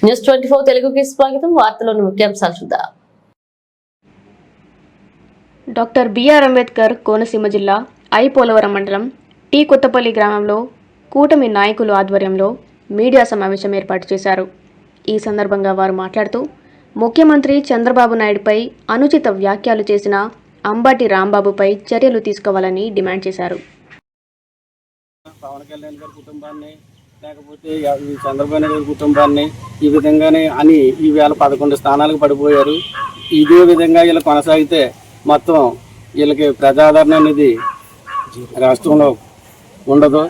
News 24 తెలుగుకి స్వాగతం. వార్తలోని ముఖ్యాంశాలు చూద్దాం. డాక్టర్ బిఆర్ అంబేద్కర్ కోనసీమ జిల్లా ఐపోలవరం మండలం టీ కొత్తపల్లి గ్రామంలో కూటమి నాయకులు ఆధ్వర్యంలో మీడియా సమావేశం ఏర్పాటు చేశారు. ఈ సందర్భంగా వారు మాట్లాడుతూ ముఖ్యమంత్రి చంద్రబాబు నాయుడుపై అనుచిత వ్యాఖ్యలు చేసిన అంబటి రాంబాబుపై చర్యలు తీసుకోవాలని డిమాండ్ చేశారు. పవన్ కళ్యాణ్ గారి కుటుంబాన్ని లేకపోతే చంద్రబాబు నాయుడు గారి కుటుంబాన్ని ఈ విధంగానే అని ఈవేళ 11 స్థానాలకు పడిపోయారు. ఇదే విధంగా వీళ్ళు కొనసాగితే మొత్తం వీళ్ళకి ప్రజాదరణ అనేది రాష్ట్రంలో ఉండదు.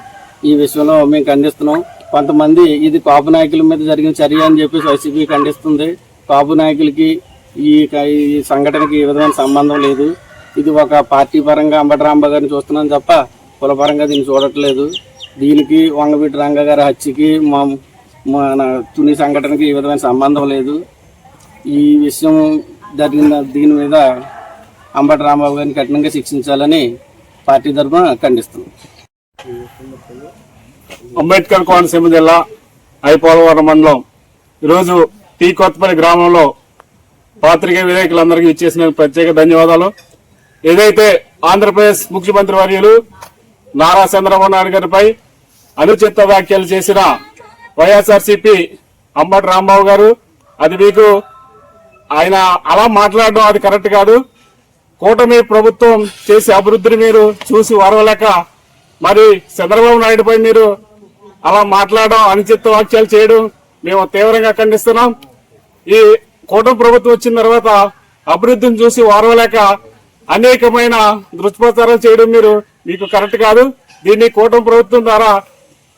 ఈ విషయంలో మేము ఖండిస్తున్నాం. కొంతమంది ఇది కాపు నాయకుల మీద జరిగిన చర్య అని చెప్పేసి వైసీపీ ఖండిస్తుంది. కాపు నాయకులకి ఈ సంఘటనకి ఏ విధమైన సంబంధం లేదు. ఇది ఒక పార్టీ పరంగా అంబటి రాంబాబు గారిని చూస్తున్నాం తప్ప కులపరంగా దీన్ని చూడట్లేదు. దీనికి వంగవీటి రంగ గారి హత్యకి మన తుని సంఘటనకి ఏ విధమైన సంబంధం లేదు. ఈ విషయం జరిగిన దీని మీద అంబటి రాంబాబు గారిని కఠినంగా శిక్షించాలని పార్టీ తరఫున ఖండిస్తున్నాం. అంబేద్కర్ కోనసీమ జిల్లా ఐపోలవరం మండలం ఈరోజు టీ కొత్తపల్లి గ్రామంలో పాత్రికేయ విలేకరులందరికీ ఇచ్చేసిన ప్రత్యేక ధన్యవాదాలు. ఏదైతే ఆంధ్రప్రదేశ్ ముఖ్యమంత్రి వర్యులు నారా చంద్రబాబు నాయుడు గారిపై అనుచిత వ్యాఖ్యలు చేసిన వైఎస్ఆర్సీపీ అంబటి రాంబాబు గారు, అది మీకు ఆయన అలా మాట్లాడడం అది కరెక్ట్ కాదు. కూటమి ప్రభుత్వం చేసే అభివృద్ధిని మీరు చూసి వరవలేక మరి చంద్రబాబు నాయుడుపై మీరు అలా మాట్లాడడం, అనుచిత వ్యాఖ్యలు చేయడం మేము తీవ్రంగా ఖండిస్తున్నాం. ఈ కూటమి ప్రభుత్వం వచ్చిన తర్వాత అభివృద్ధిని చూసి వారవలేక అనేకమైన దుష్ప్రచారాలు చేయడం మీకు కరెక్ట్ కాదు. దీన్ని కూటమి ప్రభుత్వం ద్వారా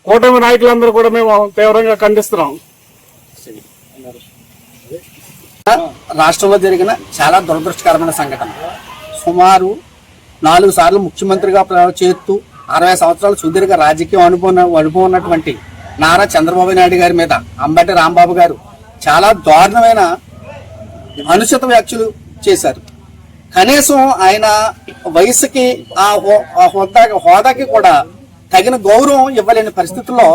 కూటమి నాయకులందరూ కూడా మేము తీవ్రంగా ఖండిస్తున్నాం. రాష్ట్రంలో జరిగిన చాలా దురదృష్టకరమైన సంఘటన. సుమారు 4 సార్లు ముఖ్యమంత్రిగా చేస్తూ 60 సంవత్సరాల సుదీర్ఘ రాజకీయ అనుభవం ఉన్నటువంటి నారా చంద్రబాబు నాయుడు గారి మీద అంబటి రాంబాబు గారు చాలా దారుణమైన అనుచిత వ్యాఖ్యలు చేశారు. కనీసం ఆయన వయసుకి ఆ హోదాకి కూడా తగిన గౌరవం ఇవ్వలేని పరిస్థితుల్లో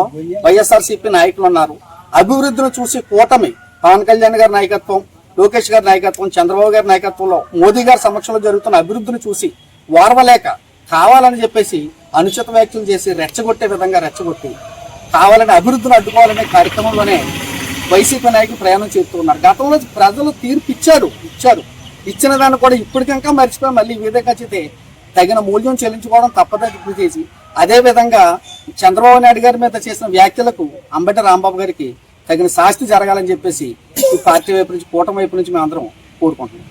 వైఎస్ఆర్సీపీ నాయకులు ఉన్నారు. అభివృద్ధిని చూసి కూటమి పవన్ కళ్యాణ్ గారి నాయకత్వం, లోకేష్ గారి నాయకత్వం, చంద్రబాబు గారి నాయకత్వంలో మోదీ గారి సమక్షంలో జరుగుతున్న అభివృద్ధిని చూసి వారవలేక కావాలని చెప్పేసి అనుచిత వ్యాఖ్యలు చేసి రెచ్చగొట్టే విధంగా రెచ్చగొట్టి కావాలని అభివృద్ధిని అడ్డుకోవాలనే కార్యక్రమంలోనే వైసీపీ నాయకులు ప్రయాణం చేస్తూ ఉన్నారు. గతంలో ప్రజలు తీర్పు ఇచ్చారు. ఇచ్చిన దాన్ని కూడా ఇప్పటికింకా మర్చిపోయి మళ్ళీ ఈ విధంగా చేస్తే తగిన మూల్యం చెల్లించుకోవడం తప్పదని చేసి అదేవిధంగా చంద్రబాబు నాయుడు గారి మీద చేసిన వ్యాఖ్యలకు అంబటి రాంబాబు గారికి తగిన శాస్తి జరగాలని చెప్పేసి ఈ పార్టీ వైపు నుంచి, కూటమి వైపు నుంచి మేము అందరం కోరుకుంటున్నాం.